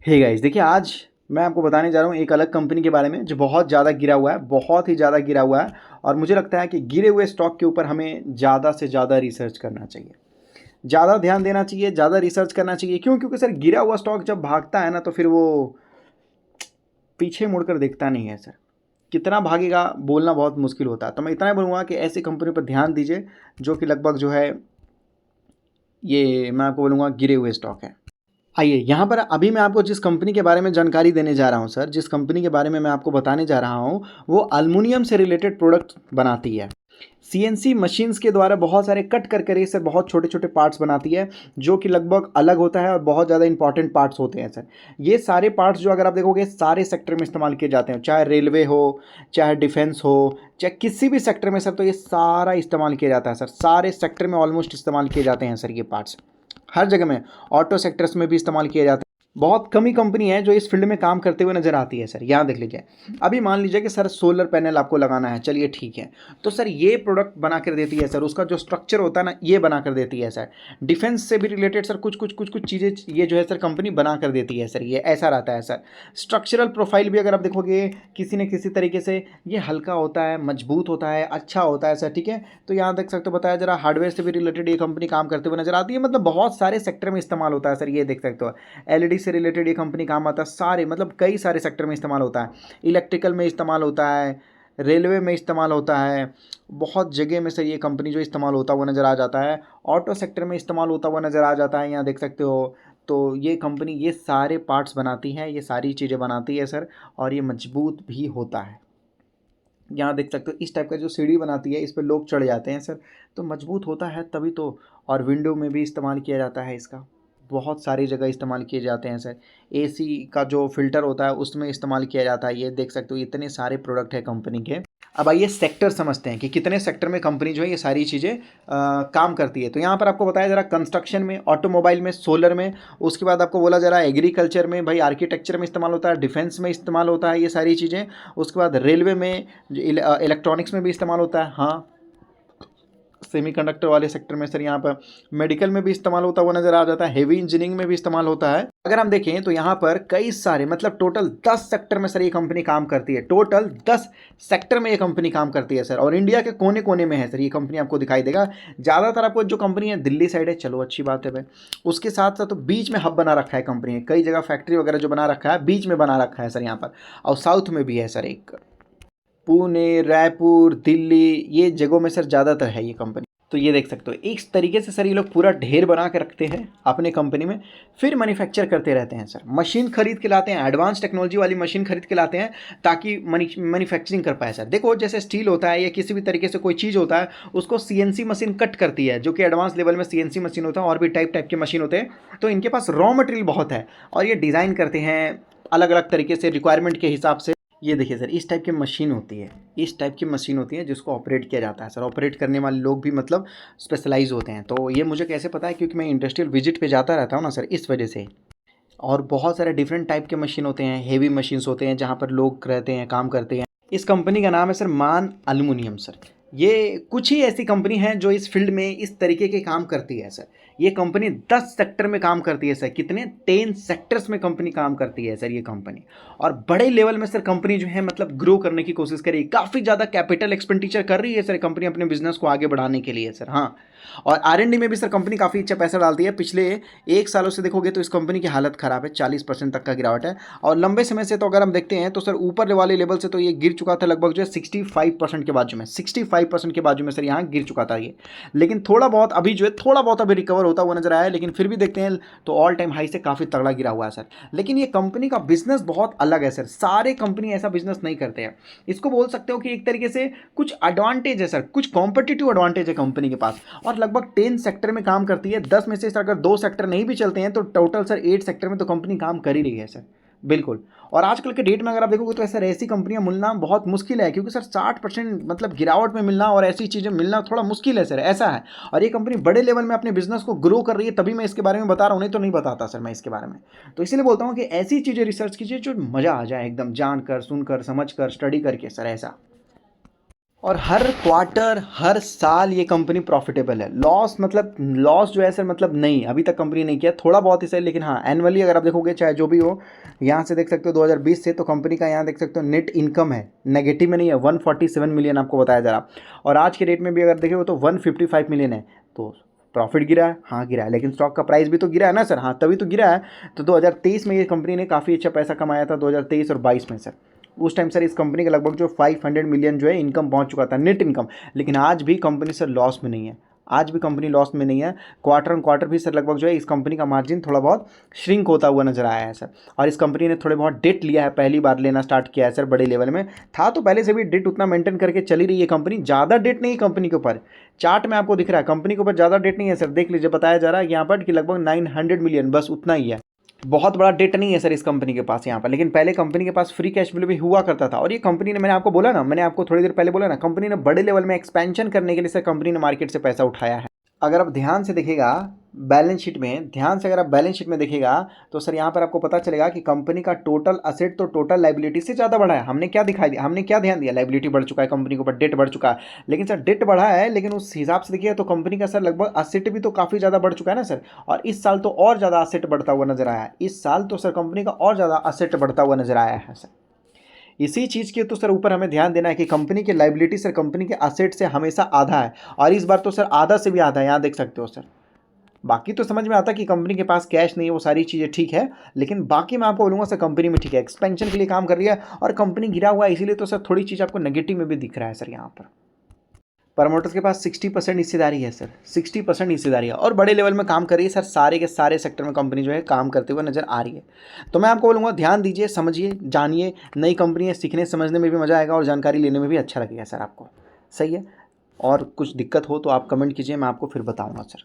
Hey guys, देखिए आज मैं आपको बताने जा रहा हूँ एक अलग कंपनी के बारे में जो बहुत ज़्यादा गिरा हुआ है, बहुत ही ज़्यादा गिरा हुआ है। और मुझे लगता है कि गिरे हुए स्टॉक के ऊपर हमें ज़्यादा से ज़्यादा रिसर्च करना चाहिए, ज़्यादा ध्यान देना चाहिए, ज़्यादा रिसर्च करना चाहिए। क्यों? क्योंकि सर गिरा हुआ स्टॉक जब भागता है ना तो फिर वो पीछे मुड़कर देखता नहीं है सर। कितना भागेगा बोलना बहुत मुश्किल होता है। तो मैं इतना ही बोलूँगा कि ऐसी कंपनी पर ध्यान दीजिए जो कि लगभग जो है, ये मैं आपको बोलूँगा गिरे हुए स्टॉक है। आइए यहाँ पर अभी मैं आपको जिस कंपनी के बारे में जानकारी देने जा रहा हूँ सर, जिस कंपनी के बारे में मैं आपको बताने जा रहा हूँ, वो अल्मुनियम से रिलेटेड प्रोडक्ट बनाती है। सीएनसी मशीन्स के द्वारा बहुत सारे कट कर कर ये सर बहुत छोटे छोटे पार्ट्स बनाती है, जो कि लगभग अलग होता है और बहुत ज़्यादा इंपॉर्टेंट पार्ट्स होते हैं सर। ये सारे पार्ट्स जो अगर आप देखोगे सारे सेक्टर में इस्तेमाल किए जाते हैं, चाहे रेलवे हो, चाहे डिफेंस हो, चाहे किसी भी सेक्टर में सर, तो ये सारा इस्तेमाल किया जाता है सर। सारे सेक्टर में ऑलमोस्ट इस्तेमाल किए जाते हैं सर ये पार्ट्स, हर जगह में। ऑटो सेक्टर्स में भी इस्तेमाल किया जाता है। बहुत कम ही कंपनी है जो इस फील्ड में काम करते हुए नजर आती है सर। यहाँ देख लीजिए, अभी मान लीजिए कि सर सोलर पैनल आपको लगाना है, चलिए ठीक है, तो सर ये प्रोडक्ट बना कर देती है सर। उसका जो स्ट्रक्चर होता है ना, ये बना कर देती है सर। डिफेंस से भी रिलेटेड सर कुछ चीज़ें ये जो है सर कंपनी बना कर देती है सर। ये ऐसा रहता है सर। स्ट्रक्चरल प्रोफाइल भी अगर आप देखोगे किसी न किसी तरीके से ये हल्का होता है, मजबूत होता है, अच्छा होता है सर। ठीक है, तो यहाँ देख सकते हो, बताया जरा हार्डवेयर से भी रिलेटेड ये कंपनी काम करते हुए नजर आती है। मतलब बहुत सारे सेक्टर में इस्तेमाल होता है सर। ये देख सकते हो, एलईडी से रिलेटेड ये कंपनी काम आता है। सारे मतलब कई सारे सेक्टर में इस्तेमाल होता है। इलेक्ट्रिकल में इस्तेमाल होता है, रेलवे में इस्तेमाल होता है, बहुत जगह में सर ये कंपनी जो इस्तेमाल होता हुआ नज़र आ जाता है। ऑटो सेक्टर में इस्तेमाल होता हुआ नज़र आ जाता है, यहाँ देख सकते हो। तो ये कंपनी ये सारे पार्ट्स बनाती है, ये सारी चीज़ें बनाती है सर। और ये मजबूत भी होता है। यहाँ देख सकते हो इस टाइप का जो सीढ़ी बनाती है, इस पर लोग चढ़ जाते हैं सर। तो मजबूत होता है तभी तो। और विंडो में भी इस्तेमाल किया जाता है इसका, बहुत सारी जगह इस्तेमाल किए जाते हैं सर। एसी का जो फ़िल्टर होता है उसमें इस्तेमाल किया जाता है। ये देख सकते हो इतने सारे प्रोडक्ट है कंपनी के। अब आइए सेक्टर समझते हैं कि कितने सेक्टर में कंपनी जो है ये सारी चीज़ें काम करती है। तो यहाँ पर आपको बताया जरा, कंस्ट्रक्शन में, ऑटोमोबाइल में, सोलर में। उसके बाद आपको बोला जा रहा है एग्रीकल्चर में, भाई आर्किटेक्चर में इस्तेमाल होता है, डिफेंस में इस्तेमाल होता है ये सारी चीज़ें। उसके बाद रेलवे में, इलेक्ट्रॉनिक्स में भी इस्तेमाल होता है। हाँ, सेमीकंडक्टर वाले सेक्टर में सर। यहाँ पर मेडिकल में भी इस्तेमाल होता हुआ नजर आ जाता है, हेवी इंजीनियरिंग में भी इस्तेमाल होता है। अगर हम देखें तो यहाँ पर कई सारे, मतलब टोटल 10 सेक्टर में सर ये कंपनी काम करती है। टोटल 10 सेक्टर में ये कंपनी काम करती है सर। और इंडिया के कोने कोने में है सर ये कंपनी, आपको दिखाई देगा। ज़्यादातर आपको जो कंपनी है दिल्ली साइड है, चलो अच्छी बात है भाई। उसके साथ साथ तो बीच में हब बना रखा है कंपनी ने, कई जगह फैक्ट्री वगैरह जो बना रखा है बीच में बना रखा है सर यहाँ पर। और साउथ में भी है सर, एक पुणे, रायपुर, दिल्ली, ये जगहों में सर ज़्यादातर है ये कंपनी। तो ये देख सकते हो इस तरीके से सर ये लोग पूरा ढेर बना के रखते हैं अपने कंपनी में, फिर मैन्युफैक्चर करते रहते हैं सर। मशीन खरीद के लाते हैं, एडवांस टेक्नोलॉजी वाली मशीन खरीद के लाते हैं ताकि मैन्युफैक्चरिंग कर पाए सर। देखो जैसे स्टील होता है या किसी भी तरीके से कोई चीज़ होता है, उसको सीएनसी मशीन कट करती है, जो कि एडवांस लेवल में सीएनसी मशीन होता है। और भी टाइप टाइप के मशीन होते हैं। तो इनके पास रॉ मटेरियल बहुत है और ये डिज़ाइन करते हैं अलग अलग तरीके से, रिक्वायरमेंट के हिसाब से। ये देखिए सर, इस टाइप की मशीन होती है, इस टाइप की मशीन होती है जिसको ऑपरेट किया जाता है सर। ऑपरेट करने वाले लोग भी मतलब स्पेशलाइज होते हैं। तो ये मुझे कैसे पता है? क्योंकि मैं इंडस्ट्रियल विजिट पे जाता रहता हूँ ना सर, इस वजह से। और बहुत सारे डिफरेंट टाइप के मशीन होते हैं, हेवी मशीन्स होते हैं जहाँ पर लोग रहते हैं, काम करते हैं। इस कंपनी का नाम है सर मान एल्युमिनियम सर। ये कुछ ही ऐसी कंपनी है जो इस फील्ड में इस तरीके के काम करती है सर। ये कंपनी 10 सेक्टर में काम करती है सर। कितने? 10 सेक्टर्स में कंपनी काम करती है सर ये कंपनी। और बड़े लेवल में सर कंपनी जो है मतलब ग्रो करने की कोशिश कर रही है, काफ़ी ज़्यादा कैपिटल एक्सपेंडिचर कर रही है सर कंपनी अपने बिजनेस को आगे बढ़ाने के लिए सर। हाँ, और R&D में भी सर कंपनी काफ़ी अच्छा पैसा डालती है। पिछले 1 सालों से देखोगे तो इस कंपनी की हालत ख़राब है, 40% तक का गिरावट है। और लंबे समय से तो अगर हम देखते हैं तो सर ऊपर वाले लेवल से तो ये गिर चुका था लगभग जो है 65% के बाजू में, 65% के बाजू में सर यहाँ गिर चुका था ये। लेकिन थोड़ा बहुत अभी जो है, थोड़ा बहुत अभी रिकवर होता हुआ नजर आया है। लेकिन फिर भी देखते हैं तो ऑल टाइम हाई से काफ़ी तगड़ा गिरा हुआ है सर। लेकिन ये कंपनी का बिजनेस बहुत अलग है सर। सारे कंपनी ऐसा बिजनेस नहीं करते हैं। इसको बोल सकते हो कि एक तरीके से कुछ एडवांटेज है सर, कुछ कॉम्पिटिटिव एडवांटेज है कंपनी के पास। और लगभग 10 सेक्टर में काम करती है। 10 में से अगर 2 सेक्टर नहीं भी चलते हैं तो टोटल सर 8 सेक्टर में तो कंपनी काम कर ही रही है सर। बिल्कुल। और आजकल के डेट में अगर आप देखोगे तो सर ऐसी कंपनियां मिलना बहुत मुश्किल है, क्योंकि सर 60% मतलब गिरावट में मिलना और ऐसी चीज़ें मिलना थोड़ा मुश्किल है सर, ऐसा है। और ये कंपनी बड़े लेवल में अपने बिजनेस को ग्रो कर रही है, तभी मैं इसके बारे में बता रहा हूँ, नहीं तो नहीं बताता सर मैं इसके बारे में। तो इसीलिए बोलता हूँ कि ऐसी चीज़ें रिसर्च कीजिए जो मज़ा आ जाए एकदम, जानकर, सुनकर, समझ कर, स्टडी करके सर, ऐसा। और हर क्वार्टर हर साल ये कंपनी प्रॉफिटेबल है। लॉस मतलब लॉस जो है सर मतलब नहीं, अभी तक कंपनी नहीं किया, थोड़ा बहुत ही सही, लेकिन हाँ एनुअली अगर आप देखोगे चाहे जो भी हो, यहाँ से देख सकते हो 2020 से, तो कंपनी का यहाँ देख सकते हो नेट इनकम है, नेगेटिव में नहीं है, 147 मिलियन आपको बताया जा रहा। और आज के रेट में भी अगर देखोगे तो 155 मिलियन है। तो प्रॉफिट गिरा है, हाँ गिरा है, लेकिन स्टॉक का प्राइस भी तो गिरा है ना सर, हाँ तभी तो गिरा है। तो 2023 में ये कंपनी ने काफ़ी अच्छा पैसा कमाया था, 2023 और 22 में सर। उस टाइम सर इस कंपनी का लगभग जो 500 मिलियन जो है इनकम पहुंच चुका था, नेट इनकम। लेकिन आज भी कंपनी सर लॉस में नहीं है, आज भी कंपनी लॉस में नहीं है। क्वार्टर ऑन क्वार्टर भी सर लगभग जो है इस कंपनी का मार्जिन थोड़ा बहुत श्रिंक होता हुआ नजर आया है सर। और इस कंपनी ने थोड़े बहुत डेट लिया है, पहली बार लेना स्टार्ट किया है सर बड़े लेवल में, था तो पहले से भी डेट उतना मेंटेन करके चली रही है कंपनी, ज़्यादा डेट नहीं है कंपनी के ऊपर। चार्ट में आपको दिख रहा है कंपनी के ऊपर ज़्यादा डेट नहीं है सर, देख लीजिए, बताया जा रहा है यहाँ पर कि लगभग 900 मिलियन, बस उतना ही है। बहुत बड़ा डेट नहीं है सर इस कंपनी के पास यहाँ पर। लेकिन पहले कंपनी के पास फ्री कैश फ्लो भी हुआ करता था। और ये कंपनी ने, मैंने आपको बोला ना, मैंने आपको थोड़ी देर पहले बोला ना, कंपनी ने बड़े लेवल में एक्सपेंशन करने के लिए सर कंपनी ने मार्केट से पैसा उठाया है। अगर आप ध्यान से देखिएगा बैलेंस शीट में, ध्यान से अगर आप बैलेंस शीट में देखिएगा तो सर यहाँ पर आपको पता चलेगा कि कंपनी का टोटल असेट तो टोटल लाइबिलिटी से ज़्यादा बढ़ा है। हमने क्या दिखाई दिया, हमने क्या ध्यान दिया, लाइबिलिटी बढ़ चुका है कंपनी के ऊपर, डेट बढ़ चुका है। लेकिन सर डेट बढ़ा है, लेकिन उस हिसाब से देखिए तो कंपनी का सर लगभग असेट भी तो काफ़ी ज़्यादा बढ़ चुका है ना सर। और इस साल तो और ज़्यादा असेट बढ़ता हुआ नजर आया है, इस साल तो सर कंपनी का और ज़्यादा असेट बढ़ता हुआ नजर आया है सर। इसी चीज़ के तो सर ऊपर हमें ध्यान देना है कि कंपनी की लाइबिलिटी सर कंपनी के असेट से हमेशा आधा है, और इस बार तो सर आधा से भी आधा है, यहाँ देख सकते हो सर। बाकी तो समझ में आता है कि कंपनी के पास कैश नहीं है, वो सारी चीज़ें ठीक है, लेकिन बाकी मैं आपको बोलूँगा सर कंपनी में ठीक है, एक्सपेंशन के लिए काम कर रही है, और कंपनी गिरा हुआ है, इसीलिए तो सर थोड़ी चीज़ आपको नेगेटिव में भी दिख रहा है सर। यहाँ पर प्रमोटर्स के पास 60% हिस्सेदारी है सर, 60% हिस्सेदारी है, और बड़े लेवल में काम कर रही है सर, सारे के सारे सेक्टर में कंपनी जो है काम करते हुए नजर आ रही है। तो मैं आपको बोलूँगा ध्यान दीजिए, समझिए, जानिए, नई कंपनी है, सीखने समझने में भी मज़ा आएगा और जानकारी लेने में भी अच्छा लगेगा सर आपको। सही है, और कुछ दिक्कत हो तो आप कमेंट कीजिए, मैं आपको फिर बताऊँगा सर।